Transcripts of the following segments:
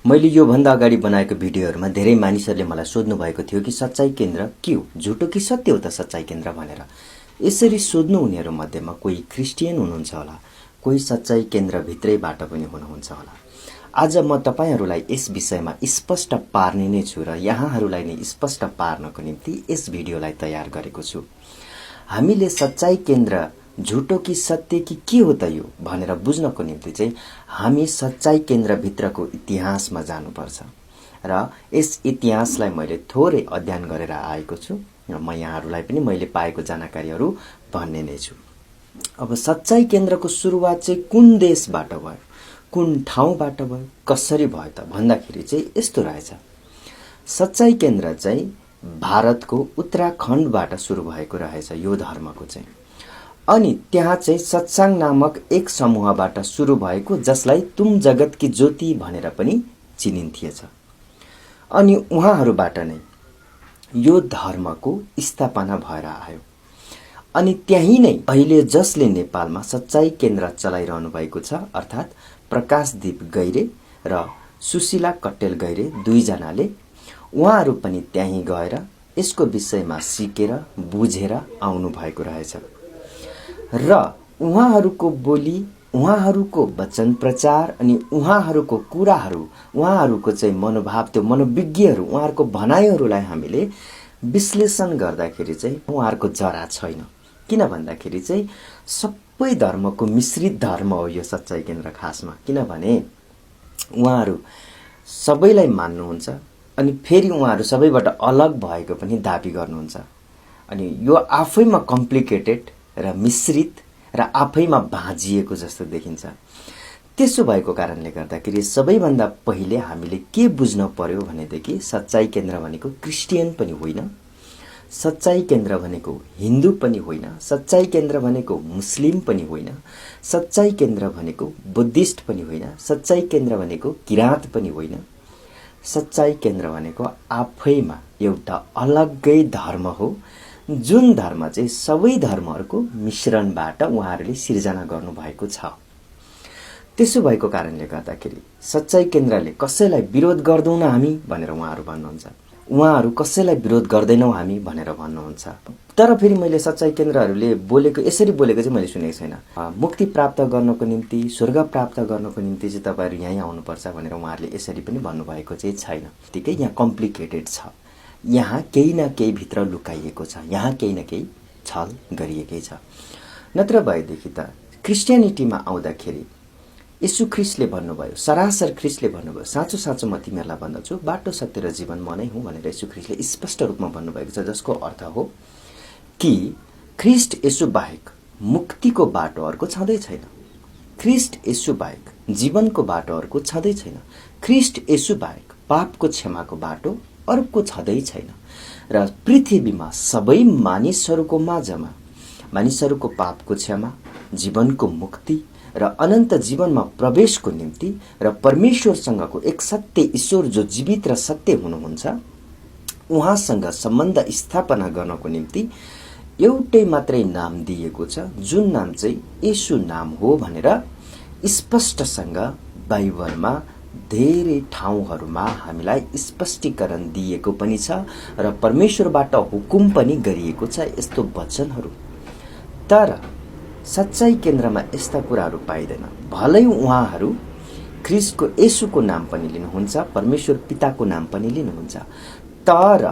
मैले यो भन्दा अगाडि बनाएको भिडियोहरुमा धेरै मानिसहरूले मलाई सोध्नु भएको थियो कि सच्चाई केन्द्र के हो, झुटो कि सत्य हो त सच्चाई केन्द्र भनेर। यसरी सोध्नु उनीहरु मध्येमा कोही क्रिस्चियन हुनुहुन्छ होला, कोही सच्चाई केन्द्र भित्रैबाट पनि हुनुहुन्छ होला। आज म तपाईहरुलाई यस विषयमा स्पष्ट पार्ने नै छु र यहाँहरुलाई नै स्पष्ट पार्नको निम्ति यस भिडियोलाई तयार गरेको छु। हामीले सच्चाई केन्द्र झुटो कि सत्य कि के हो त यो भनेर बुझ्नको निम्ति चाहिँ हामी सच्चाई केन्द्र भित्रको इतिहासमा जानुपर्छ र यस इतिहासलाई मैले थोरै अध्ययन गरेर आएको छु र म यहाँहरुलाई पनि मैले पाएको जानकारीहरु भन्ने नै छु। अब सच्चाई केन्द्रको सुरुवात चाहिँ कुन देशबाट भयो, कुन ठाउँबाट भयो, कसरी भयो त भन्दाखेरि चाहिँ यस्तो रहेछ। सच्चाई केन्द्र चाहिँ भारतको उत्तराखण्डबाट सुरु भएको रहेछ यो धर्मको चाहिँ। अनि त्यहाँ चाहिँ सत्संग नामक एक समूहबाट सुरु भएको जसलाई तुम जगत की ज्योति भनेर पनि चिनिन्थिएछ। अनि उहाँहरुबाट नै यो धर्मको स्थापना भएर आयो। अनि त्यही नै अहिले जसले नेपालमा सच्चाई केन्द्र चलाइरहनु भएको छ अर्थात प्रकाशदीप गैरे र सुशीला कट्टेल गैरे दुई जनाले उहाँहरु पनि त्यही गएर यसको विषयमा सिकेर बुझेर आउनु भएको रहेछ र उहाँहरुको बोली, उहाँहरुको वचन प्रचार अनि उहाँहरुको कुराहरु, उहाँहरुको चाहिँ मनोभाव, त्यो मनोविज्ञहरु, उहाँहरुको भनाइहरुलाई हामीले विश्लेषण गर्दाखेरि चाहिँ उहाँहरुको जरा छैन। किन भन्दाखेरि चाहिँ सबै धर्मको मिश्रित धर्म हो यो सच्चाई केन्द्र खासमा। किनभने उहाँहरु सबैलाई मान्नुहुन्छ अनि फेरि उहाँहरु सबैबाट अलग भएको पनि दाबी गर्नुहुन्छ। अनि यो आफैमा कम्प्लिकेटेड र मिश्रित र आफैमा भाँजिएको जस्तो देखिन्छ। त्यसो भएको कारणले गर्दाखेरि सबैभन्दा पहिले हामीले के बुझ्न पर्यो भनेदेखि सच्चाई केन्द्र भनेको क्रिस्चियन पनि होइन, सच्चाई केन्द्र भनेको हिन्दू पनि होइन, सच्चाई केन्द्र भनेको मुस्लिम पनि होइन, सच्चाई केन्द्र भनेको बुद्धिस्ट पनि होइन, सच्चाई केन्द्र भनेको किराँत पनि होइन। सच्चाई केन्द्र भनेको आफैमा एउटा अलग्गै धर्म हो जुन धर्म चाहिँ सबै धर्महरुको मिश्रणबाट उहाँहरुले सिर्जना गर्नु भएको छ। त्यसो भएको कारणले गर्दाखेरि सच्चाई केन्द्रले कसैलाई विरोध गर्दैनौं हामी भनेर उहाँहरु भन्नुहुन्छ, उहाँहरु कसैलाई विरोध गर्दैनौं हामी भनेर भन्नुहुन्छ। तर फेरि मैले सच्चाई केन्द्रहरुले बोलेको यसरी बोलेको चाहिँ मैले सुनेको छैन। मुक्ति प्राप्त गर्नको निम्ति, स्वर्ग प्राप्त गर्नको निम्ति चाहिँ तपाईहरु यही आउनुपर्छ भनेर उहाँहरुले यसरी पनि भन्नुभएको चाहिँ छैन। ठिकै, यहाँ कम्प्लिकेटेड छ, यहाँ केही न केही भित्र लुकाइएको छ, यहाँ केही न केही छल गरिएकै छ। नत्र भएदेखि त क्रिस्चियनिटीमा आउँदाखेरि येशू ख्रीष्टले भन्नुभयो, सरासर ख्रीष्टले भन्नुभयो, साँचो साँचो म तिमीहरुलाई भन्दछु बाटो सत्य र जीवन म नै हुँ भनेर येशू ख्रीष्टले स्पष्ट रूपमा भन्नुभएको छ। जसको अर्थ हो कि ख्रीष्ट येशू बाहेक मुक्तिको बाटो अर्को छँदै छैन, ख्रीष्ट येशू बाहेक जीवनको बाटो अर्को छँदै छैन, ख्रीष्ट येशू बाहेक पापको क्षमाको बाटो अर्को छँदै छैन। र पृथ्वीमा सबै मानिसहरुको माझमा मानिसहरुको पापको क्षमा, जीवनको मुक्ति र अनन्त जीवनमा प्रवेशको निम्ति र परमेश्वरसँगको एक सत्य ईश्वर जो जीवित र सत्य हुनुहुन्छ उहाँसँग सम्बन्ध स्थापना गर्नको निम्ति एउटै मात्रै नाम दिएको छ जुन नाम चाहिँ येशू नाम हो भनेर स्पष्टसँग बाइबलमा धेरै ठाउँहरुमा हामीलाई स्पष्टीकरण दिएको पनि छ र परमेश्वरबाट हुकुम पनि गरिएको छ यस्तो वचनहरु। तर सच्चाई केन्द्रमा यस्ता कुराहरु पाइदैन। भलै उहाँहरु ख्रीष्टको येशूको नाम पनि लिनुहुन्छ, परमेश्वर पिताको नाम पनि लिनुहुन्छ, तर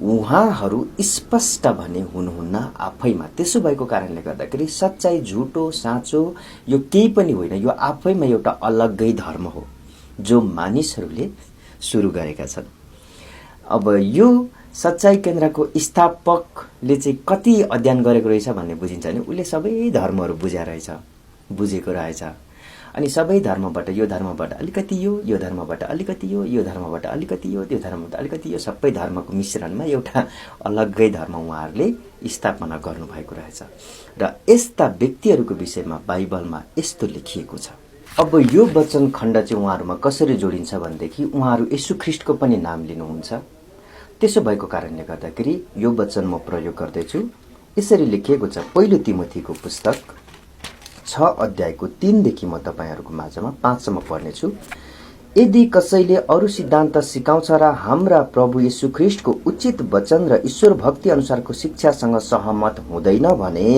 उहाँहरु स्पष्ट भने हुनुहुन्न आफैमा। त्यसो भएको कारणले गर्दाखेरि सच्चाई, झुटो, साँचो यो केही पनि होइन, यो आफैमा एउटा अलग्गै धर्म हो जो मानिसहरुले सुरु गरेका छन्। अब यो सच्चाई केन्द्रको स्थापकले चाहिँ कति अध्ययन गरेको रहेछ भन्ने बुझिन्छ भने उले सबै धर्महरु बुझेको रहेछ। अनि सबै धर्मबाट यो धर्मबाट अलिकति यो धर्मबाट अलिकति यो धर्मबाट अलिकति यो, त्यो धर्मबाट अलिकति यो, सबै धर्मको मिश्रणमा एउटा अलग्गै धर्म उहाँहरुले स्थापना गर्नु भएको रहेछ। र यस्ता व्यक्तिहरुको विषयमा बाइबलमा यस्तो लेखिएको छ। अब यो वचन खण्ड चाहिँ उहाँहरुमा कसरी जोडिन्छ भन्देखि उहाँहरु येशू ख्रीष्टको पनि नाम लिनुहुन्छ। त्यसो भएको कारणले गर्दाखेरि यो वचन म प्रयोग गर्दै छु। यसरी लेखिएको छ, पहिलो तिमोथीको पुस्तक 6 अध्यायको 3 देखि म तपाईहरुको माझमा 5 सम्म पढ्ने छु। यदि कसैले अरू सिद्धान्त सिकाउँछ र हाम्रा प्रभु येशू ख्रीष्टको उचित वचन र ईश्वर भक्ति अनुसारको शिक्षासँग सहमत हुँदैन भने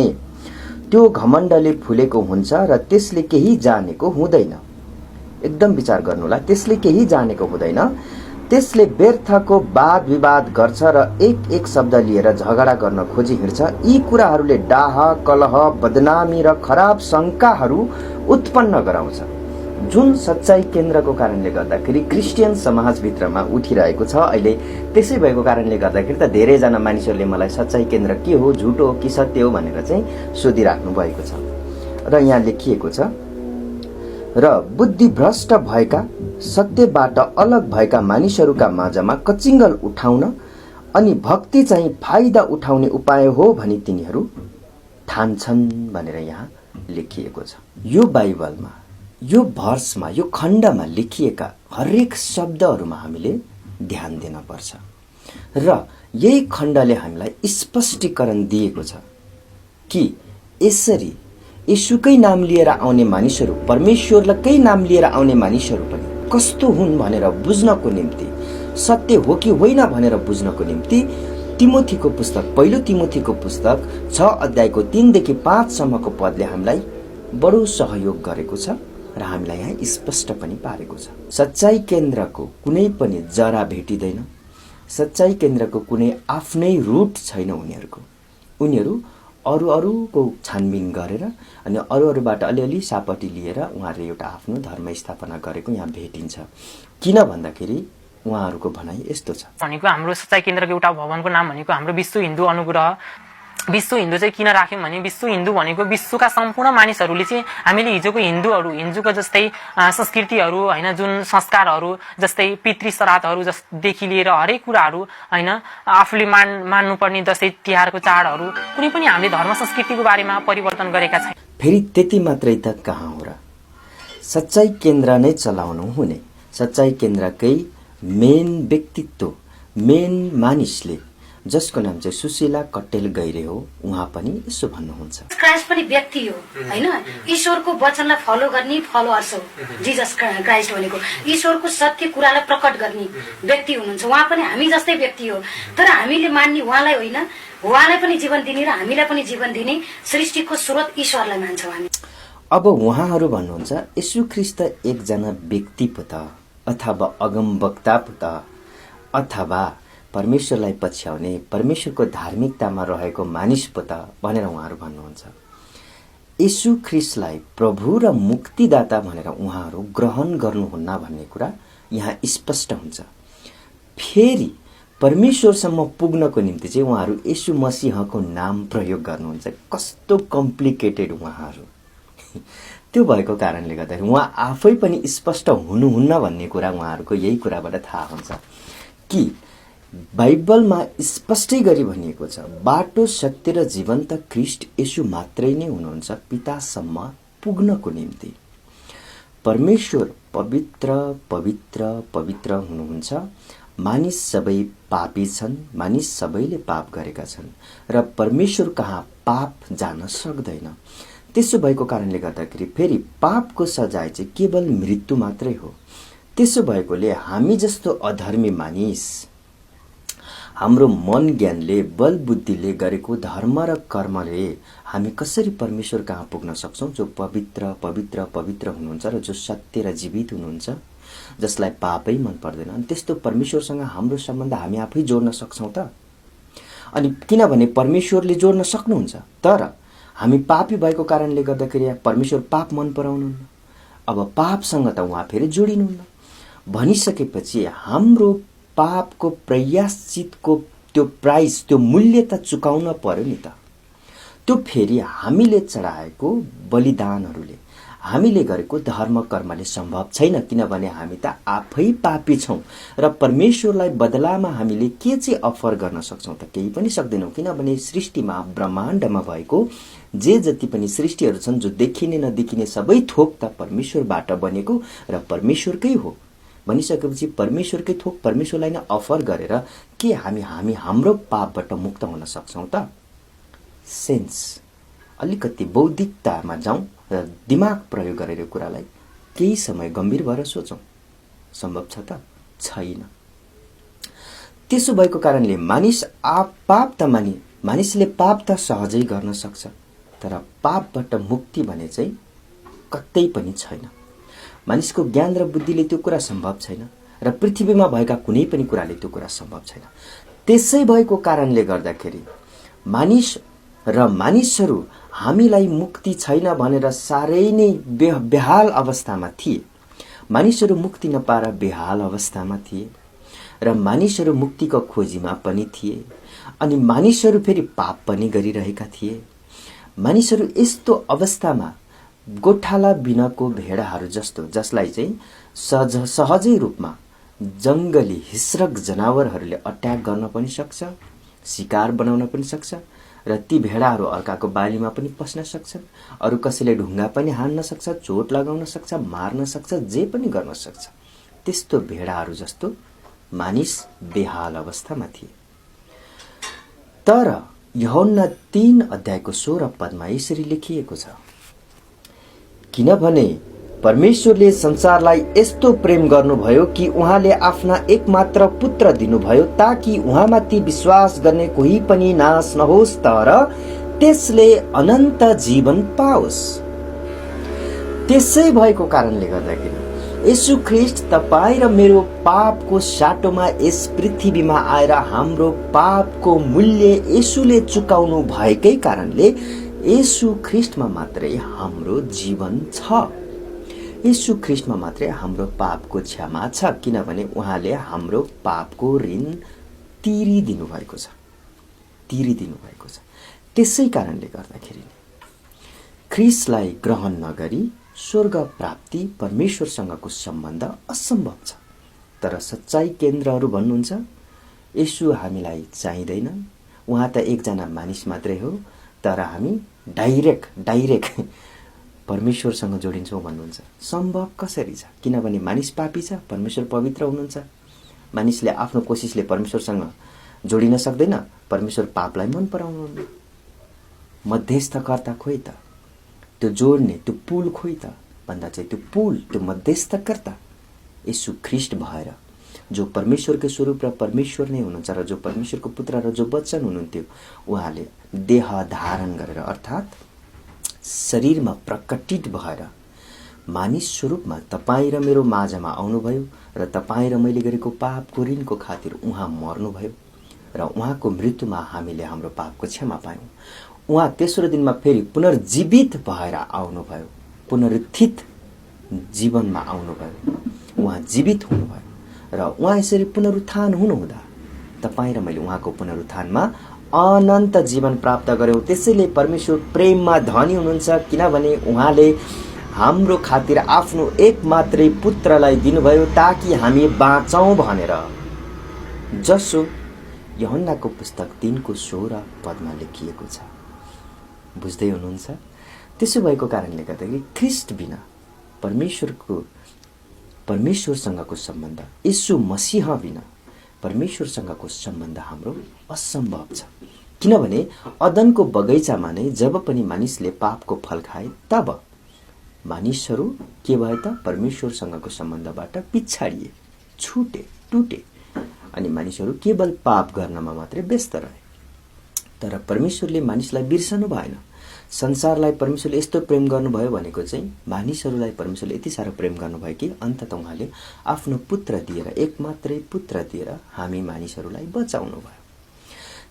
त्यो घमण्डले फुलेको हुन्छ र त्यसले केही जानेको हुँदैन। एकदम विचार गर्नुहोला, त्यसले केही जानेको हुँदैन। त्यसले व्यर्थको वाद विवाद गर्छ र एक एक शब्द लिएर झगडा गर्न खोजी हिँड्छ। यी कुराहरूले डाह, कलह, बदनामी र खराब शंकाहरू उत्पन्न गराउँछ, जुन सच्चाई केन्द्रको कारणले गर्दाखेरि क्रिस्चियन समाजभित्रमा उठिरहेको छ अहिले। त्यसै भएको कारणले गर्दाखेरि त धेरैजना मानिसहरूले मलाई सच्चाई केन्द्र के हो, झुटो हो कि सत्य हो भनेर चाहिँ सोधिराख्नु भएको छ। र यहाँ लेखिएको छ, र बुद्धिभ्रष्ट भएका, सत्यबाट अलग भएका मानिसहरूका माझमा कचिङ्गल उठाउन अनि भक्ति चाहिँ फाइदा उठाउने उपाय हो भनी तिनीहरू ठान्छन् भनेर यहाँ लेखिएको छ। यो बाइबलमा, यो भर्समा, यो खण्डमा लेखिएका हरेक शब्दहरूमा हामीले ध्यान दिन पर्छ र यही खण्डले हामीलाई स्पष्टीकरण दिएको छ कि यसरी येशूकै नाम लिएर आउने मानिसहरू, परमेश्वरकै नाम लिएर आउने मानिसहरू पनि कस्तो हुन् भनेर बुझ्नको निम्ति, सत्य हो कि होइन भनेर बुझ्नको निम्ति तिमोथीको पुस्तक, पहिलो तिमोथीको पुस्तक 6 अध्यायको 3 देखि 5 सम्मको पदले हामीलाई बडो सहयोग गरेको छ र हामीलाई यहाँ स्पष्ट पनि पारेको छ। सच्चाई केन्द्रको कुनै पनि जरा भेटिँदैन। सच्चाई केन्द्रको कुनै आफ्नै रुट छैन उनीहरूको। उनीहरू अरूको छानबिन गरेर अनि अरूबाट अलिअलि सापटी लिएर उहाँहरूले एउटा आफ्नो धर्म स्थापना गरेको यहाँ भेटिन्छ। किन भन्दाखेरि उहाँहरूको भनाइ यस्तो छ भनेको हाम्रो सच्चाई केन्द्रको एउटा भवनको नाम भनेको हाम्रो विश्व हिन्दू अनुग्रह। विश्व हिन्दू चाहिँ किन राख्यौं भने विश्व हिन्दू भनेको विश्वका सम्पूर्ण मानिसहरूले चाहिँ हामीले हिजोको हिन्दूको जस्तै संस्कृतिहरू हैन, जुन संस्कारहरू जस्तै पितृ श्राद्धहरू देखि लिएर हरेक कुराहरू हैन, आफूले मान्नुपर्ने जस्तै तिहारको चाडहरू कुनै पनि हामीले धर्म संस्कृतिको बारेमा परिवर्तन गरेका छैनौं। फेरि त्यति मात्रै त कहाँ हो र, सच्चाई केन्द्र नै चलाउनु हुने। सच्चाई केन्द्रकै मेन व्यक्तित्व, मेन मानिसले जसको नाम चाहिँ सुशीला कट्टेल गैरे हो, उहाँ पनि यसो भन्नुहुन्छ, क्राइस्ट पनि व्यक्ति हो हैन, ईश्वरको वचनलाई फलो गर्ने फलोअर्स हो जीसस क्राइस्ट भनेको। ईश्वरको सत्य कुरालाई प्रकट गर्ने व्यक्ति हुनुहुन्छ। उहाँ पनि हामी जस्तै व्यक्ति हो, तर हामीले मान्ने उहाँलाई होइन, उहाँलाई पनि जीवन दिने र हामीलाई पनि जीवन दिने सृष्टिको स्रोत ईश्वरलाई मान्छौँ हामी। अब उहाँहरू भन्नुहुन्छ येशू ख्रीष्ट एकजना व्यक्ति पो त, अथवा अगमवक्ता पो त, अथवा परमेश्वरलाई पछ्याउने, परमेश्वरको धार्मिकतामा रहेको मानिस पो त भनेर उहाँहरू भन्नुहुन्छ। येशू ख्रीष्टलाई प्रभु र मुक्तिदाता भनेर उहाँहरू ग्रहण गर्नुहुन्न भन्ने कुरा यहाँ स्पष्ट हुन्छ। फेरि परमेश्वरसम्म पुग्नको निम्ति चाहिँ उहाँहरू येशू मसीहको नाम प्रयोग गर्नुहुन्छ। कस्तो कम्प्लिकेटेड उहाँहरू। त्यो भएको कारणले गर्दाखेरि उहाँ आफै पनि स्पष्ट हुनुहुन्न भन्ने कुरा उहाँहरूको यही कुराबाट थाहा हुन्छ कि बाइबलमा स्पष्टै गरी भनिएको छ, बाटो, सत्य र जीवन त ख्रीष्ट येशू मात्रै नै हुनुहुन्छ पितासम्म पुग्नको निम्ति। परमेश्वर पवित्र पवित्र पवित्र हुनुहुन्छ। मानिस सबै पापी छन्, मानिस सबैले पाप गरेका छन् र परमेश्वर कहाँ पाप जान सक्दैन। त्यसो भएको कारणले गर्दाखेरि फेरि पापको सजाय चाहिँ केवल मृत्यु मात्रै हो। त्यसो भएकोले हामी जस्तो अधर्मी मानिस हाम्रो मन ज्ञानले, बल बुद्धिले गरेको धर्म र कर्मले हामी कसरी परमेश्वर कहाँ पुग्न सक्छौं, जो पवित्र पवित्र पवित्र हुनुहुन्छ र जो सत्य र जीवित हुनुहुन्छ, जसलाई पापै मन पर्दैन। अनि त्यस्तो परमेश्वरसँग हाम्रो सम्बन्ध हामी आफै जोड्न सक्छौं त? अनि किनभने परमेश्वरले जोड्न सक्नुहुन्छ, तर हामी पापी भएको कारणले गर्दाखेरि परमेश्वर पाप मन पराउनुहुन्न। अब पापसँग त उहाँ फेरि जोडिनुहुन्न भनिसकेपछि हाम्रो पापको प्रयाश्चितको त्यो प्राइस, त्यो मूल्य त चुकाउन पर्यो नि त। त्यो फेरि हामीले चढाएको बलिदानहरूले, हामीले गरेको धर्म कर्मले सम्भव छैन, किनभने हामी त आफै पापी छौं र परमेश्वरलाई बदलामा हामीले के चाहिँ अफर गर्न सक्छौं त? केही पनि सक्दैनौं, किनभने सृष्टिमा, ब्रह्माण्डमा भएको जे जति पनि सृष्टिहरू छन्, जो देखिने नदेखिने सबै थोक त परमेश्वरबाट बनेको र परमेश्वरकै हो भनिसकेपछि परमेश्वरकै थोक परमेश्वरलाई नै अफर गरेर के हामी हाम्रो पापबाट मुक्त हुन सक्छौं त? सेन्स, अलिकति बौद्धिकतामा जाउँ र दिमाग प्रयोग गरेर कुरालाई केही समय गम्भीर भएर सोचौं। सम्भव छ त? छैन। त्यसो भएको कारणले मानिसले पाप त सहजै गर्न सक्छ, तर पापबाट मुक्ति भने चाहिँ कतै पनि छैन। मानिसको ज्ञान र बुद्धिले त्यो कुरा सम्भव छैन र पृथ्वीमा भएका कुनै पनि कुराले त्यो कुरा सम्भव छैन। त्यसै भएको कारणले गर्दाखेरि मानिसहरू हामीलाई मुक्ति छैन भनेर साह्रै नै बेहाल अवस्थामा थिए। मानिसहरू मुक्ति नपाएर बेहाल अवस्थामा थिए र मानिसहरू मुक्तिको खोजीमा पनि थिए। अनि मानिसहरू फेरि पाप पनि गरिरहेका थिए। मानिसहरू यस्तो अवस्थामा गोठाला बिनाको भेडाहरू जस्तो, जसलाई चाहिँ सहजै रूपमा जंगली हिस्रक जनावरहरूले अट्याक गर्न पनि सक्छ, शिकार बनाउन पनि सक्छ र ती भेडाहरू अर्काको बालीमा पनि पस्न सक्छन्। अरू कसैले ढुङ्गा पनि हान्न सक्छ, चोट लगाउन सक्छ, मार्न सक्छ, जे पनि गर्न सक्छ। त्यस्तो भेडाहरू जस्तो मानिस बेहाल अवस्थामा थिए। तर यूहन्ना 3 अध्यायको 16 पदमा यसरी लेखिएको छ, किनभने परमेश्वरले संसारलाई यस्तो प्रेम गर्नुभयो कि उहाँले आफ्ना एकमात्र पुत्र दिनुभयो, ताकि उहाँमाथि विश्वास गर्ने कोही पनि नाश नहोस्, तर त्यसले अनन्त जीवन पाओस्। त्यसै भएको कारणले गर्दाखेरि येशू ख्रीष्ट तपाईँ र मेरो पापको साटोमा यस पृथ्वीमा आएर हाम्रो पापको मूल्य येशूले चुकाउनु भएकै कारणले येशू ख्रीष्टमा मात्रै हाम्रो जीवन छ। येशू ख्रीष्टमा मात्रै हाम्रो पापको क्षमा छ, किनभने उहाँले हाम्रो पापको ऋण तिरिदिनु भएको छ। त्यसै कारणले गर्दाखेरि ख्रीष्टलाई ग्रहण नगरी स्वर्ग प्राप्ति, परमेश्वरसँगको सम्बन्ध असम्भव छ। तर सच्चाई केन्द्रहरू भन्नुहुन्छ येशू हामीलाई चाहिँदैन, उहाँ त एकजना मानिस मात्रै हो, तर हामी डाइरेक्ट परमेश्वरसँग जोडिन्छौँ भन्नुहुन्छ। सम्भव कसरी छ? किनभने मानिस पापी छ, परमेश्वर पवित्र हुनुहुन्छ। मानिसले आफ्नो कोसिसले परमेश्वरसँग जोडिन सक्दैन, परमेश्वर पापलाई मन पराउनुहुन्न। मध्यस्थकर्ता खोइ त, त्यो जोड्ने, त्यो पुल खोइ त भन्दा चाहिँ त्यो मध्यस्थकर्ता येशू ख्रीष्ट भएर, जो परमेश्वरको स्वरूप र परमेश्वर नै हुनुहुन्छ र जो परमेश्वरको पुत्र र जो वचन हुनुहुन्थ्यो, उहाँले देह धारण गरेर अर्थात् शरीरमा प्रकटित भएर मानिस स्वरूपमा तपाईँ र मेरो माझमा आउनुभयो र तपाईँ र मैले गरेको पापको ऋणको खातिर उहाँ मर्नुभयो र उहाँको मृत्युमा हामीले हाम्रो पापको क्षमा पायौँ। उहाँ तेस्रो दिनमा फेरि पुनर्जीवित भएर आउनुभयो, पुनरुत्थित जीवनमा आउनुभयो, उहाँ जीवित हुनुभयो र उहाँ यसरी पुनरुत्थान हुनुहुँदा तपाईँ र मैले उहाँको पुनरुत्थानमा अनन्त जीवन प्राप्त गर्यौं। त्यसैले परमेश्वर प्रेममा धनी हुनुहुन्छ, किनभने उहाँले हाम्रो खातिर आफ्नो एक मात्रै पुत्रलाई दिनुभयो ताकि हामी बाँचौं भनेर, जसो यूहन्नाको पुस्तक 3:16 पदमा लेखिएको छ। बुझ्दै हुनुहुन्छ? त्यसो भएको कारणले गर्दाखेरि ख्रीष्ट बिना परमेश्वरसँगको सम्बन्ध, येशू मसीह बिना परमेश्वरसँगको सम्बन्ध हाम्रो असम्भव छ। किनभने अदनको बगैँचामा नै जब पनि मानिसले पापको फल खाए, तब मानिसहरू के भए त? परमेश्वरसँगको सम्बन्धबाट पिछाडिए, छुटे, टुटे अनि मानिसहरू केवल पाप गर्नमा मात्रै व्यस्त रहे। तर परमेश्वरले मानिसलाई बिर्सनु भएन। संसारलाई परमेश्वरले यस्तो प्रेम गर्नुभयो भनेको चाहिँ मानिसहरूलाई परमेश्वरले यति साह्रो प्रेम गर्नुभयो कि अन्ततः उहाँले आफ्नो पुत्र दिएर, एक मात्रै पुत्र दिएर हामी मानिसहरूलाई बचाउनु भयो।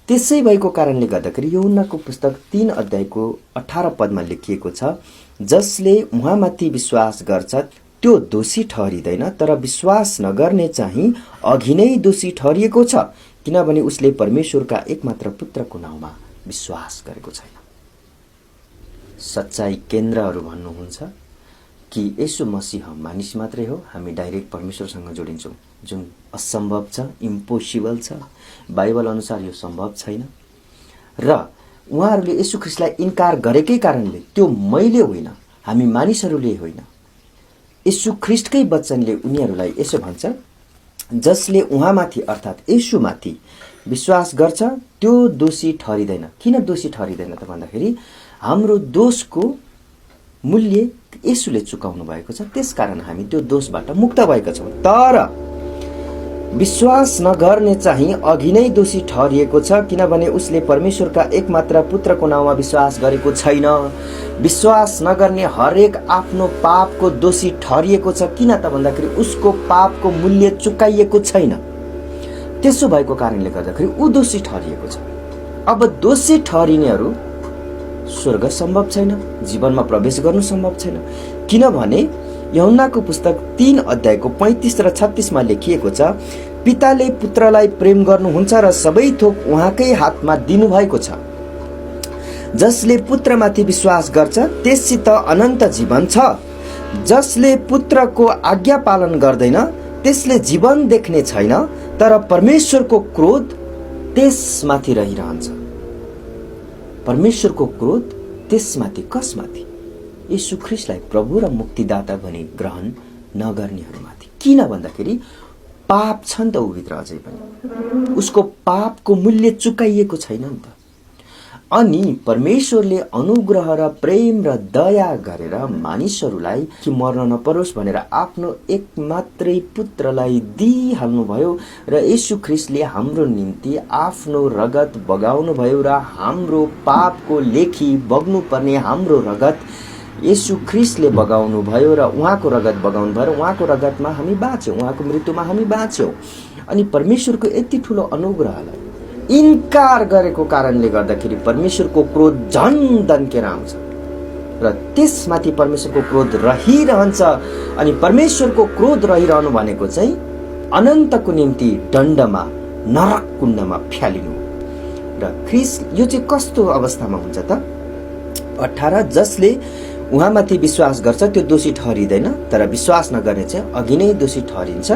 त्यसै भएको कारणले गर्दाखेरि यूहन्नाको पुस्तक 3 अध्यायको 18 पदमा लेखिएको छ, जसले उहाँमाथि विश्वास गर्छ त्यो दोषी ठहरिँदैन, तर विश्वास नगर्ने चाहिँ अघि नै दोषी ठहरिएको छ, किनभने उसले परमेश्वरका एकमात्र पुत्रको नाउँमा विश्वास गरेको छैन। सच्चाई केन्द्रहरू भन्नुहुन्छ कि येशू मसीह मानिस मात्रै हो, हामी डाइरेक्ट परमेश्वरसँग जोडिन्छौँ, जुन असम्भव छ, इम्पोसिबल छ। बाइबल अनुसार यो सम्भव छैन र उहाँहरूले येशू ख्रीष्टलाई इन्कार गरेकै कारणले, त्यो मैले होइन, हामी मानिसहरूले होइन, येशू ख्रीष्टकै वचनले उनीहरूलाई यसो भन्छ, जसले उहाँमाथि अर्थात् येशूमाथि विश्वास गर्छ त्यो दोषी ठहरिँदैन। किन दोषी ठहरिँदैन त भन्दाखेरि हाम्रो दोषको मूल्य येशूले चुकाउनु भएको छ, त्यसकारण हामी त्यो दोषबाट मुक्त भएका छौँ। तर विश्वास नगर्ने चाहिँ अघि नै दोषी ठहरिएको छ, किनभने उसले परमेश्वरका एकमात्र पुत्रको नाउँमा विश्वास गरेको छैन। विश्वास नगर्ने हरेक आफ्नो पापको दोषी ठहरिएको छ। किन त भन्दाखेरि उसको पापको मूल्य चुकाइएको छैन। त्यसो भएको कारणले गर्दाखेरि ऊ दोषी ठहरिएको छ। अब दोषी ठहरिनेहरू स्वर्ग सम्भव छैन, जीवनमा प्रवेश गर्नु सम्भव छैन। किनभने यूहन्नाको पुस्तक 3 अध्यायको 35 र 36 मा लेखिएको छ, पिताले पुत्रलाई प्रेम गर्नुहुन्छ र सबै थोक उहाँकै हातमा दिनुभएको छ। जसले पुत्रमाथि विश्वास गर्छ त्यससित अनन्त जीवन छ। जसले पुत्रको आज्ञा पालन गर्दैन त्यसले जीवन देख्ने छैन, तर परमेश्वरको क्रोध त्यसमाथि रहिरहन्छ। परमेश्वरको क्रोध त्यसमाथि, कसमाथि? यीशु ख्रीष्टलाई प्रभु र मुक्तिदाता भनी ग्रहण नगर्नेहरूमाथि। किन भन्दाखेरि पाप छ नि त ऊभित्र अझै पनि, उसको पापको मूल्य चुकाइएको छैन नि त। अनि परमेश्वरले अनुग्रह र प्रेम र दया गरेर मानिसहरूलाई कि मर्न नपरोस् भनेर आफ्नो एकमात्रै पुत्रलाई दिइहाल्नुभयो र यीशु ख्रीष्टले हाम्रो निम्ति आफ्नो रगत बगाउनु भयो र हाम्रो पापको लेखी बग्नु पर्ने हाम्रो रगत यीशु ख्रीष्टले बगाउनु भयो र उहाँको रगत बगाउनु भयो र उहाँको रगतमा हामी बाँच्यौँ, उहाँको मृत्युमा हामी बाँच्यौँ। अनि परमेश्वरको यति ठुलो अनुग्रहलाई इन्कार गरेको कारणले गर्दाखेरि परमेश्वरको क्रोध झन दन्केर आउँछ र त्यसमाथि परमेश्वरको क्रोध रहिरहन्छ। अनि परमेश्वरको क्रोध रहिरहनु भनेको चाहिँ अनन्तको निम्ति दण्डमा, नरक कुण्डमा फ्यालिनु। र ख्रीष्ट यो चाहिँ कस्तो अवस्थामा हुन्छ त? 18 जसले उहाँमाथि विश्वास गर्छ त्यो दोषी ठहरिँदैन, तर विश्वास नगर्ने चाहिँ अघि नै दोषी ठहरिन्छ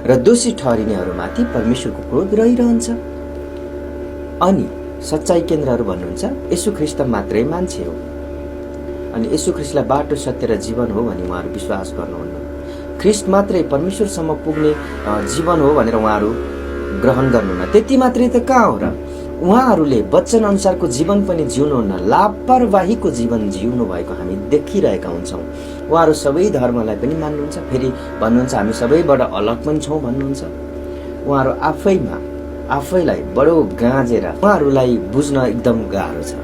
र दोषी ठहरिनेहरूमाथि परमेश्वरको क्रोध रहिरहन्छ। अनि सच्चाई केन्द्रहरू भन्नुहुन्छ येशू ख्रीष्ट मात्रै मान्छे हो, अनि येशू ख्रीष्टलाई बाटो, सत्य र जीवन हो भनी उहाँहरू विश्वास गर्नुहुन्न। ख्रीष्ट मात्रै परमेश्वरसम्म पुग्ने जीवन हो भनेर उहाँहरू ग्रहण गर्नुहुन्न। त्यति मात्रै त कहाँ हो र? उहाँहरूले वचन अनुसारको जीवन पनि जिउनुहुन्न, लापरवाहीको जीवन जिउनु भएको हामी देखिरहेका हुन्छौँ। उहाँहरू सबै धर्मलाई पनि मान्नुहुन्छ, फेरि भन्नुहुन्छ हामी सबैबाट अलग पनि छौँ भन्नुहुन्छ। उहाँहरू आफैलाई बडो गाँजेर उहाँहरूलाई बुझ्न एकदम गाह्रो छ।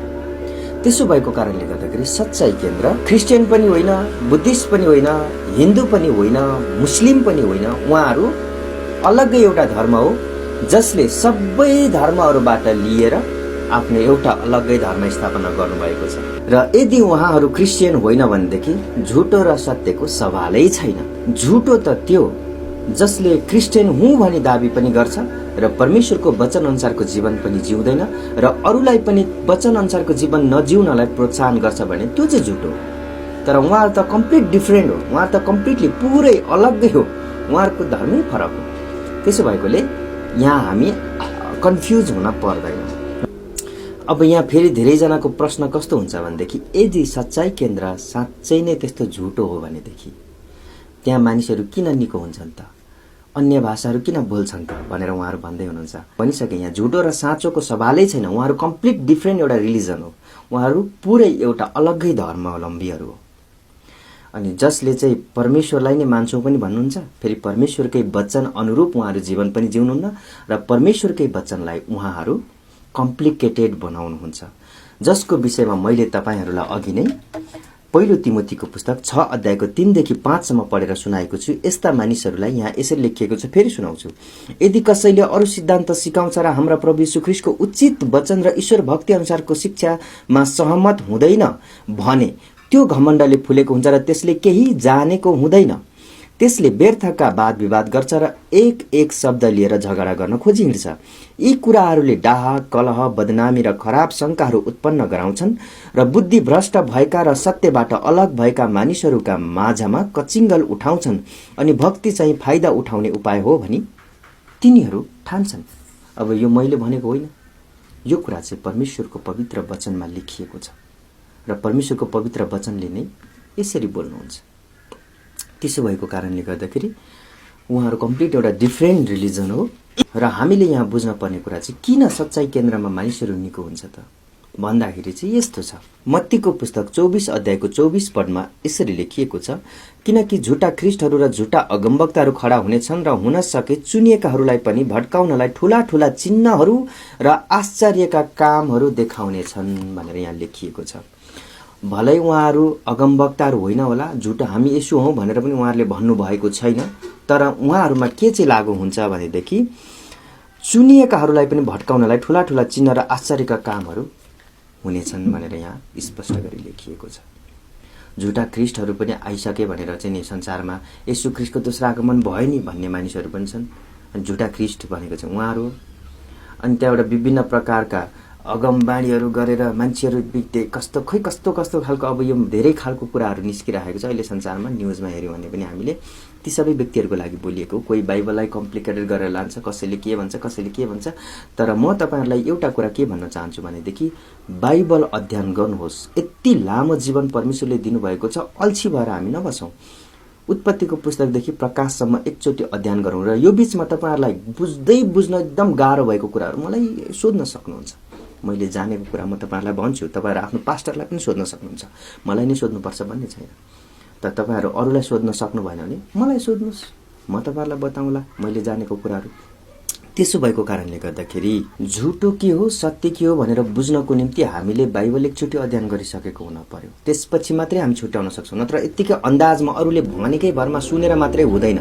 त्यसो भएको कारणले गर्दाखेरि सच्चाई केन्द्र क्रिस्चियन पनि होइन, बुद्धिस्ट पनि होइन, हिन्दू पनि होइन, मुस्लिम पनि होइन, उहाँहरू अलग्गै एउटा धर्म हो जसले सबै धर्महरूबाट लिएर आफ्नो एउटा अलग्गै धर्म स्थापना गर्नुभएको छ। र यदि उहाँहरू क्रिस्चियन होइन भनेदेखि झुटो र सत्यको सवालै छैन। झुटो त त्यो जसले क्रिस्चियन हुँ भनी दाबी पनि गर्छ र परमेश्वरको वचन अनुसारको जीवन पनि जिउँदैन र अरूलाई पनि वचन अनुसारको जीवन नजिउनलाई प्रोत्साहन गर्छ भने त्यो चाहिँ झुटो हो। तर उहाँहरू त कम्प्लिट डिफ्रेन्ट हो, उहाँहरू त कम्प्लिटली पुरै अलग्गै हो, उहाँहरूको धर्मै फरक हो। त्यसो भएकोले यहाँ हामी कन्फ्युज हुन पर्दैन। अब यहाँ फेरि धेरैजनाको प्रश्न कस्तो हुन्छ भनेदेखि यदि सच्चाई केन्द्र साँच्चै नै त्यस्तो झुटो हो भनेदेखि त्यहाँ मानिसहरू किन निको हुन्छन् त, अन्य भाषाहरू किन बोल्छन् त भनेर उहाँहरू भन्दै हुनुहुन्छ। भनिसके यहाँ झुटो र साँचोको सवालै छैन। उहाँहरू कम्प्लिट डिफ्रेन्ट एउटा रिलिजन हो, उहाँहरू पुरै एउटा अलग्गै धर्मावलम्बीहरू हो। अनि जसले चाहिँ परमेश्वरलाई नै मान्छौँ पनि भन्नुहुन्छ, फेरि परमेश्वरकै वचन अनुरूप उहाँहरू जीवन पनि जिउनुहुन्न र परमेश्वरकै वचनलाई उहाँहरू कम्प्लिकेटेड बनाउनुहुन्छ, जसको विषयमा मैले तपाईहरूलाई अघि नै पहिलो तिमोथीको पुस्तक 6 अध्यायको 3 देखि 5 सम्म पढेर सुनाएको छु। यस्ता मानिसहरूलाई यहाँ यसरी लेखिएको छ, फेरि सुनाउँछु। यदि कसैले अरू सिद्धान्त सिकाउँछ र हाम्रा प्रभु यीशु ख्रीष्टको उचित वचन र ईश्वर भक्ति अनुसारको शिक्षामा सहमत हुँदैन भने त्यो घमण्डले फुलेको हुन्छ र त्यसले केही जानेको हुँदैन। त्यसले व्यर्थका वाद विवाद गर्छ र एक शब्द लिएर झगडा गर्न खोजी हिँड्छ। यी कुराहरूले डाह, कलह, बदनामी र खराब शंकाहरू उत्पन्न गराउँछन् र बुद्धि भ्रष्ट भएका र सत्यबाट अलग भएका मानिसहरूका माझमा कचिङ्गल उठाउँछन् अनि भक्ति चाहिँ फाइदा उठाउने उपाय हो भनी तिनीहरू ठान्छन्। अब यो मैले भनेको होइन, यो कुरा चाहिँ परमेश्वरको पवित्र वचनमा लेखिएको छ र परमेश्वरको पवित्र वचनले नै यसरी बोल्नुहुन्छ। त्यसो भएको कारणले गर्दाखेरि उहाँहरू कम्प्लिट एउटा डिफ्रेन्ट रिलिजन हो र हामीले यहाँ बुझ्न पर्ने कुरा चाहिँ किन सच्चाई केन्द्रमा मानिसहरू निको हुन्छ त? भन्दाखेरि चाहिँ यस्तो छ। मत्तीको पुस्तक 24 अध्यायको 24 पदमा यसरी लेखिएको छ, किनकि झुटा ख्रीष्टहरू र झुटा अगमवक्ताहरू खडा हुनेछन् र हुन सके चुनिएकाहरूलाई पनि भड्काउनलाई ठूला ठूला चिन्हहरू र आश्चर्यका कामहरू देखाउनेछन् भनेर यहाँ लेखिएको छ। भलै उहाँहरू अगमवक्ताहरू होइन होला, झुटा हामी यसो हौं भनेर पनि उहाँहरूले भन्नुभएको छैन, तर उहाँहरूमा के चाहिँ लागू हुन्छ भनेदेखि चुनिएकाहरूलाई पनि भड्काउनलाई ठूला ठूला चिन्ह र आश्चर्यका कामहरू हुनेछन् भनेर यहाँ स्पष्ट गरी लेखिएको छ। झुटा ख्रीष्टहरू पनि आइसके भनेर चाहिँ नि संसारमा येशू ख्रीष्टको दोस्रो आगमन भयो नि भन्ने मानिसहरू पनि छन्। अनि झुटा ख्रीष्ट भनेको चाहिँ उहाँहरू। अनि त्यहाँबाट विभिन्न प्रकारका अगमबाणीहरू गरेर मान्छेहरू बित्दै कस्तो कस्तो खालको अब यो धेरै खालको कुराहरू निस्किरहेको छ अहिले संसारमा। न्युजमा हेर्यौँ भने पनि हामीले ती सबै व्यक्तिहरूको लागि बोलिएको। कोही बाइबललाई कम्प्लिकेटेड गरेर लान्छ, कसैले के भन्छ। तर म तपाईहरुलाई एउटा कुरा के भन्न चाहन्छु भनेदेखि बाइबल अध्ययन गर्नुहोस्। यति लामो जीवन परमेश्वरले दिनुभएको छ, अल्छी भएर हामी नबसौं। उत्पत्तिको पुस्तकदेखि प्रकाशसम्म एकचोटि अध्ययन गरौँ र यो बीचमा तपाईहरुलाई बुझ्न एकदम गाह्रो भएको कुराहरू मलाई सोध्न सक्नुहुन्छ। मैले जानेको कुरा म तपाईहरुलाई भन्छु, तपाईहरु आफ्नो पास्टरलाई पनि सोध्न सक्नुहुन्छ। मलाई नै सोध्नुपर्छ भन्ने छैन। तर तपाईहरु अरूलाई सोध्न सक्नु भएन भने मलाई सोध्नुस्, म तपाईहरुलाई बताउँला मैले जानेको कुराहरू। त्यसो भएको कारणले गर्दाखेरि झुटो के हो सत्य के हो भनेर बुझ्नको निम्ति हामीले बाइबल एकचोटि अध्ययन गरिसकेको हुन पर्यो। त्यसपछि मात्रै हामी छुट्याउन सक्छौं। नत्र यतिकै अन्दाजमा अरूले भनेकै भरमा सुनेर मात्रै हुँदैन।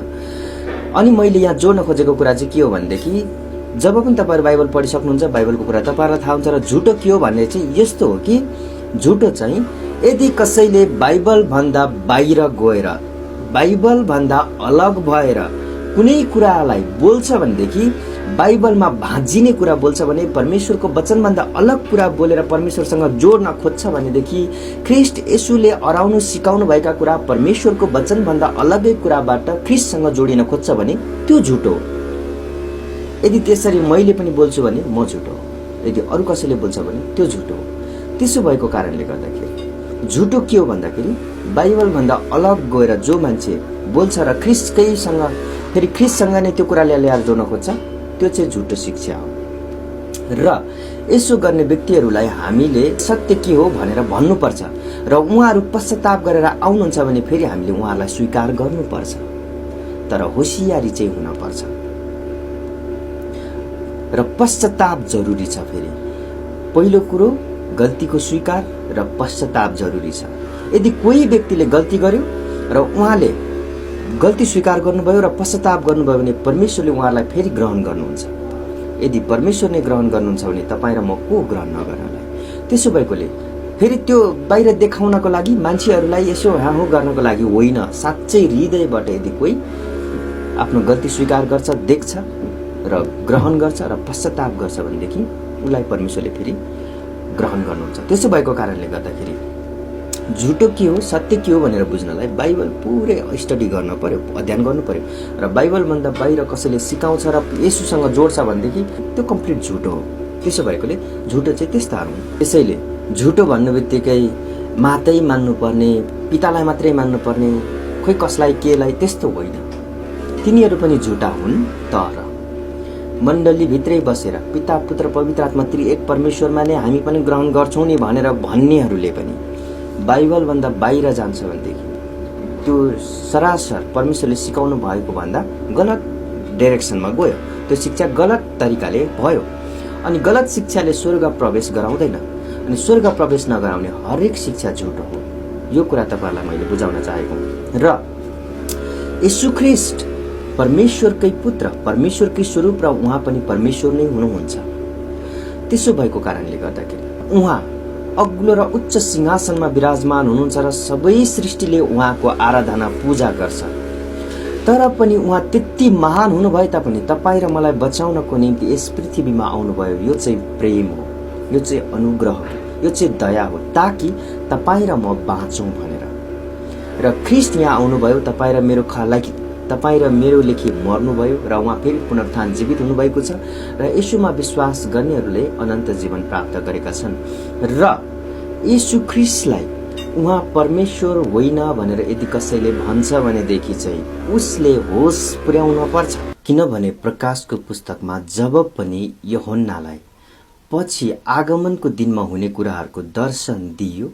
अनि मैले यहाँ जोड्न खोजेको कुरा चाहिँ के हो भनेदेखि जब पनि तपाईहरु बाइबल पढिसक्नुहुन्छ बाइबलको कुरा तपाईहरुलाई थाहा हुन्छ र झुटो के हो भन्ने चाहिँ यस्तो हो कि झुटो चाहिँ यदि कसैले बाइबल भन्दा बाहिर गएर बाइबल भन्दा अलग भएर कुनै कुरालाई बोल्छ भनेदेखि बाइबलमा भाँजिने कुरा बोल्छ भने परमेश्वरको वचनभन्दा अलग कुरा बोलेर परमेश्वरसँग जोड्न खोज्छ भनेदेखि ख्रीष्ट येशूले अराउनु सिकाउनु भएका कुरा परमेश्वरको वचनभन्दा अलगै कुराबाट ख्रीष्टसँग जोडिन खोज्छ भने त्यो झुटो हो। यदि त्यसरी मैले पनि बोल्छु भने म झुटो हो, यदि अरू कसैले बोल्छ भने त्यो झुटो हो। त्यसो भएको कारणले गर्दाखेरि झुटो के हो भन्दाखेरि बाइबल भन्दा अलग गएर जो मान्छे बोल्छ र ख्रीष्टकैसँग फेरि ख्रीष्टसँग नै त्यो कुराले ल्याएर जोड्न खोज्छ, त्यो चाहिँ झुटो शिक्षा हो। र यसो गर्ने व्यक्तिहरूलाई हामीले सत्य के हो भनेर भन्नुपर्छ र उहाँहरू पश्चाताप गरेर आउनुहुन्छ भने फेरि हामीले उहाँहरूलाई स्वीकार गर्नुपर्छ। तर होशियारी चाहिँ हुनपर्छ र पश्चाताप जरुरी छ। फेरि पहिलो कुरो गल्तीको स्वीकार र पश्चाताप जरुरी छ। यदि कोही व्यक्तिले गल्ती गर्यो र उहाँले गल्ती स्वीकार गर्नुभयो र पश्चाताप गर्नुभयो भने परमेश्वरले उहाँलाई फेरि ग्रहण गर्नुहुन्छ। यदि परमेश्वरले ग्रहण गर्नुहुन्छ भने तपाईँ र म को ग्रहण नगर्नलाई। त्यसो भएकोले फेरि त्यो बाहिर देखाउनको लागि मान्छेहरूलाई यसो हाहु गर्नको लागि होइन, साँच्चै हृदयबाट यदि कोही आफ्नो गल्ती स्वीकार गर्छ, देख्छ र ग्रहण गर्छ र पश्चाताप गर्छ भनेदेखि उलाई परमेश्वरले फेरि ग्रहण गर्नुहुन्छ। त्यसो भएको कारणले गर्दाखेरि झुटो के हो सत्य के हो भनेर बुझ्नलाई बाइबल पुरै स्टडी गर्न पर्यो, अध्ययन गर्नु पर्यो। र बाइबल भन्दा बाहिर कसैले सिकाउँछ र येशूसँग जोड्छ भनेदेखि त्यो कम्प्लिट झुटो हो। त्यसो भएकोले झुटो चाहिँ त्यस्ताहरू हुन्। त्यसैले झुटो भन्नुबित्तिकै मातै मान्नुपर्ने, पितालाई मात्रै मान्नुपर्ने, खोइ कसलाई केलाई त्यस्तो होइन। तिनीहरू पनि झुटा हुन्। तर मण्डली भित्रै बसेर पिता पुत्र पवित्र आत्मा त्रिएक परमेश्वरमा नै हामी पनि ग्रहण गर्छौं नि भनेर भन्नेहरूले पनि बाइबल भन्दा बाहिर जान्छ भनेदेखि त्यो सरासर परमेश्वरले सिकाउनु भएको भन्दा गलत डाइरेक्सनमा गयो। त्यो शिक्षा गलत तरिकाले भयो। अनि गलत शिक्षाले स्वर्ग प्रवेश गराउँदैन। अनि स्वर्ग प्रवेश नगराउने हरेक शिक्षा झुटो हो। यो कुरा तपाईहरुलाई मैले बुझाउन चाहेको हुँ। र येशू ख्रीष्ट परमेश्वरकै पुत्र, परमेश्वरकै स्वरूप र उहाँ पनि परमेश्वर नै हुनुहुन्छ। त्यसो भएको कारणले गर्दाखेरि उहाँ अग्लो र उच्च सिंहासनमा विराजमान हुनुहुन्छ र सबै सृष्टिले उहाँको आराधना पूजा गर्छ। तर पनि उहाँ त्यति महान हुनुभए तापनि तपाईँ र मलाई बचाउनको निम्ति यस पृथ्वीमा आउनुभयो। यो चाहिँ प्रेम हो, यो चाहिँ अनुग्रह हो, यो चाहिँ दया हो, ताकि तपाईँ र म बाँचौं भनेर। र ख्रीष्ट यहाँ आउनुभयो तपाईँ र मेरो लागि, तपाईँ र मेरो लेखी मर्नुभयो र उहाँ फेरि पुनरुत्थान जीवित हुनुभएको छ र येशूमा विश्वास गर्नेहरूले अनन्त जीवन प्राप्त गरेका छन्। र येशू ख्रीष्टलाई उहाँ परमेश्वर होइन भनेर यदि कसैले भन्छ भनेदेखि चाहिँ उसले होस पुर्याउन पर्छ। किनभने प्रकाशको पुस्तकमा जब पनि यूहन्नालाई पछि आगमनको दिनमा हुने कुराहरूको दर्शन दिइयो,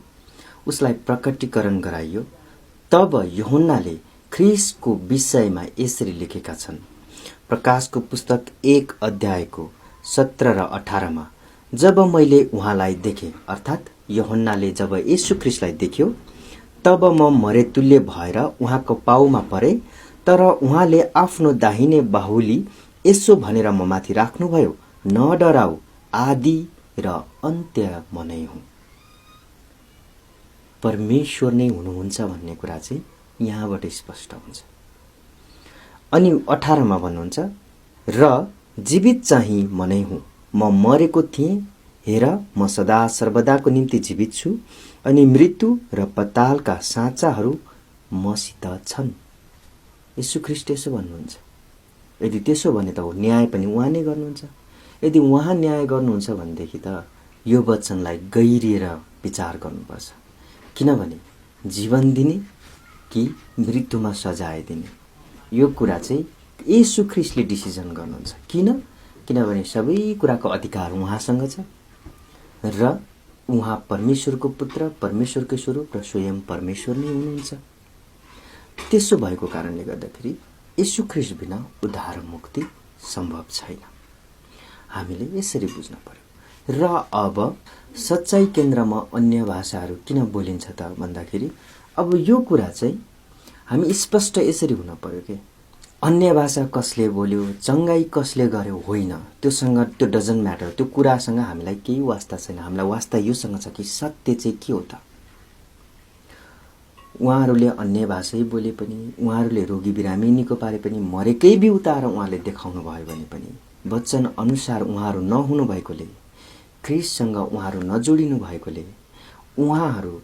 उसलाई प्रकटीकरण गराइयो। तब यूहन्नाले ख्रीष्टको विषयमा यसरी लेखेका छन्। प्रकाशको पुस्तक 1 अध्यायको 17 र 18 मा, जब मैले उहाँलाई देखेँ, अर्थात् यूहन्नाले जब येशू ख्रीष्टलाई देख्यो, तब म मरेतुल्य भएर उहाँको पाउमा परे, तर उहाँले आफ्नो दाहिने बाहुली यसो भनेर म माथि राख्नुभयो, न डराऊ, आदि र अन्त्य म नै हुँ। परमेश्वर नै हुनुहुन्छ भन्ने कुरा चाहिँ यहाँबाट स्पष्ट हुन्छ। अनि 18 मा भन्नुहुन्छ, र जीवित चाहिँ म नै हुँ, म मरेको थिएँ, हेर म सदा सर्वदाको निम्ति जीवित छु, अनि मृत्यु र पतालका साँचाहरू मसित छन्। येशू ख्रीष्ट यसो भन्नुहुन्छ। यदि त्यसो भने त न्याय पनि उहाँ नै गर्नुहुन्छ। यदि उहाँ न्याय गर्नुहुन्छ भनेदेखि त यो वचनलाई गहिरिएर विचार गर्नुपर्छ। किनभने जीवन दिने कि मृत्युमा सजाय दिने, यो कुरा चाहिँ येशू ख्रीष्टले डिसिजन गर्नुहुन्छ। किनभने सबै कुराको अधिकार उहाँसँग छ र उहाँ परमेश्वरको पुत्र, परमेश्वरको स्वरूप र स्वयं परमेश्वर नै हुनुहुन्छ। त्यसो भएको कारणले गर्दाखेरि येशू ख्रीष्ट बिना उद्धार मुक्ति सम्भव छैन। हामीले यसरी बुझ्न पर्यो। र अब सच्चाई केन्द्रमा अन्य भाषाहरू किन बोलिन्छ त भन्दाखेरि, अब यो कुरा चाहिँ हामी स्पष्ट यसरी हुन पर्यो कि अन्य भाषा कसले बोल्यो, चङ्गाई कसले गर्यो, होइन, त्यो डजन्ट म्याटर। त्यो कुरासँग हामीलाई केही वास्ता छैन। हामीलाई वास्ता योसँग छ कि सत्य चाहिँ के हो त। उहाँहरूले अन्य भाषै बोले पनि, उहाँहरूले रोगी बिरामी निको पारे पनि, मरेकै बिउताएर उहाँले देखाउनु भयो भने पनि, वचन अनुसार उहाँहरू नहुनु भएकोले, ख्रीष्टसँग उहाँहरू नजोडिनु भएकोले, उहाँहरू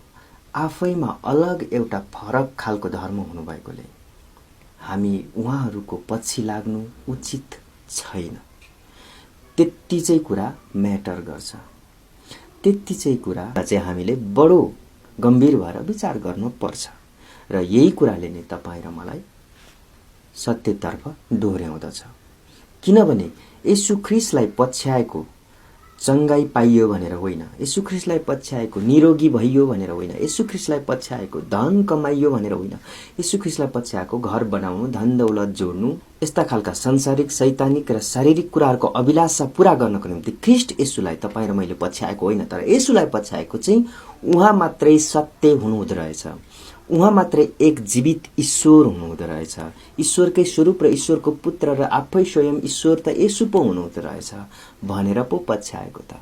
आफैमा अलग एउटा फरक खालको धर्म हुनु भएकोले हामी उहाँहरूको पछि लाग्नु उचित छैन। त्यति चाहिँ कुरा म्याटर गर्छ। त्यति चाहिँ कुरा चाहिँ हामीले बडो गम्भीर भएर विचार गर्नुपर्छ। र यही कुराले नै तपाईँ र मलाई सत्यतर्फ दोहोर्याउँदछ। किनभने येशू ख्रीष्टलाई पछ्याएको चङ्गाई पाइयो भनेर होइन, येशू ख्रीष्टलाई पछ्याएको निरोगी भइयो भनेर होइन, येशू ख्रीष्टलाई पछ्याएको धन कमाइयो भनेर होइन, येशू ख्रीष्टलाई पछ्याएको घर बनाउनु, धन दौलत जोड्नु, यस्ता खालका सांसारिक, शैतानिक र शारीरिक कुराहरूको अभिलाषा पूरा गर्नको निम्ति ख्रीष्ट येशूलाई तपाईँ र मैले पछ्याएको होइन। तर येशूलाई पछ्याएको चाहिँ उहाँ मात्रै सत्य हुनुहुँदो रहेछ, उहाँ मात्रै एक जीवित ईश्वर हुनुहुँदो रहेछ, ईश्वरकै स्वरूप र ईश्वरको पुत्र र आफै स्वयं ईश्वर त येशू पो हुनुहुँदो रहेछ भनेर पो पछ्याएको त।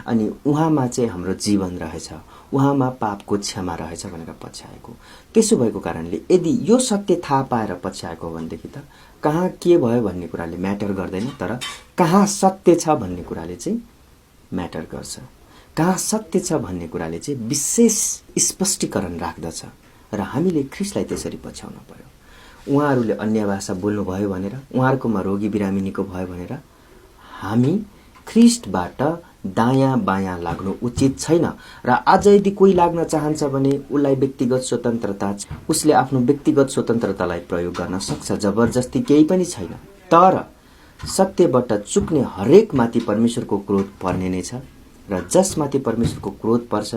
अनि उहाँमा चाहिँ हाम्रो जीवन रहेछ, उहाँमा पापको क्षमा रहेछ भनेर पछ्याएको। त्यसो भएको कारणले यदि यो सत्य थाहा पाएर पछ्याएको हो भनेदेखि त कहाँ के भयो भन्ने कुराले म्याटर गर्दैन, तर कहाँ सत्य छ भन्ने कुराले चाहिँ म्याटर गर्छ। कहाँ सत्य छ भन्ने कुराले चाहिँ विशेष स्पष्टीकरण राख्दछ र हामीले ख्रीष्टलाई त्यसरी पछ्याउन पर्यो। उहाँहरूले अन्य भाषा बोल्नुभयो भनेर, उहाँहरूकोमा रोगी बिरामी निको भयो भनेर हामी ख्रीष्टबाट दायाँ बायाँ लाग्नु उचित छैन। र आज यदि कोही लाग्न चाहन्छ भने उसलाई व्यक्तिगत स्वतन्त्रता, उसले आफ्नो व्यक्तिगत स्वतन्त्रतालाई प्रयोग गर्न सक्छ, जबरजस्ती केही पनि छैन। तर सत्यबाट चुक्ने हरेक माथि परमेश्वरको क्रोध पर्ने नै छ र जसमाथि परमेश्वरको क्रोध पर्छ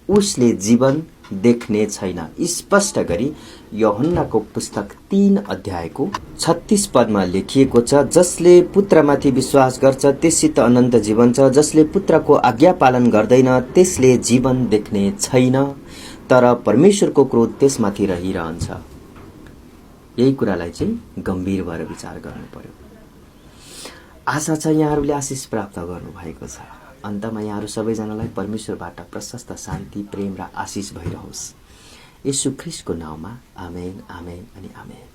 उसले जीवन देख्ने छैन। स्पष्ट गरी यूहन्नाको पुस्तक 3 अध्यायको 36 पदमा लेखिएको छ, जसले पुत्रमाथि विश्वास गर्छ त्यससित अनन्त जीवन छ, जसले पुत्रको आज्ञा पालन गर्दैन त्यसले जीवन देख्ने छैन, तर परमेश्वरको क्रोध त्यसमाथि रहिरहन्छ। यही कुरालाई चाहिँ गम्भीर भएर विचार गर्नु पर्यो। आशा छ यहाँहरूले आशिष प्राप्त गर्नुभएको छ। अन्तमा यहाँहरू सबैजनालाई परमेश्वरबाट प्रशस्त शान्ति, प्रेम र आशिष भइरहोस्। येशू ख्रीष्टको नाउँमा आमेन, आमेन अनि आमेन।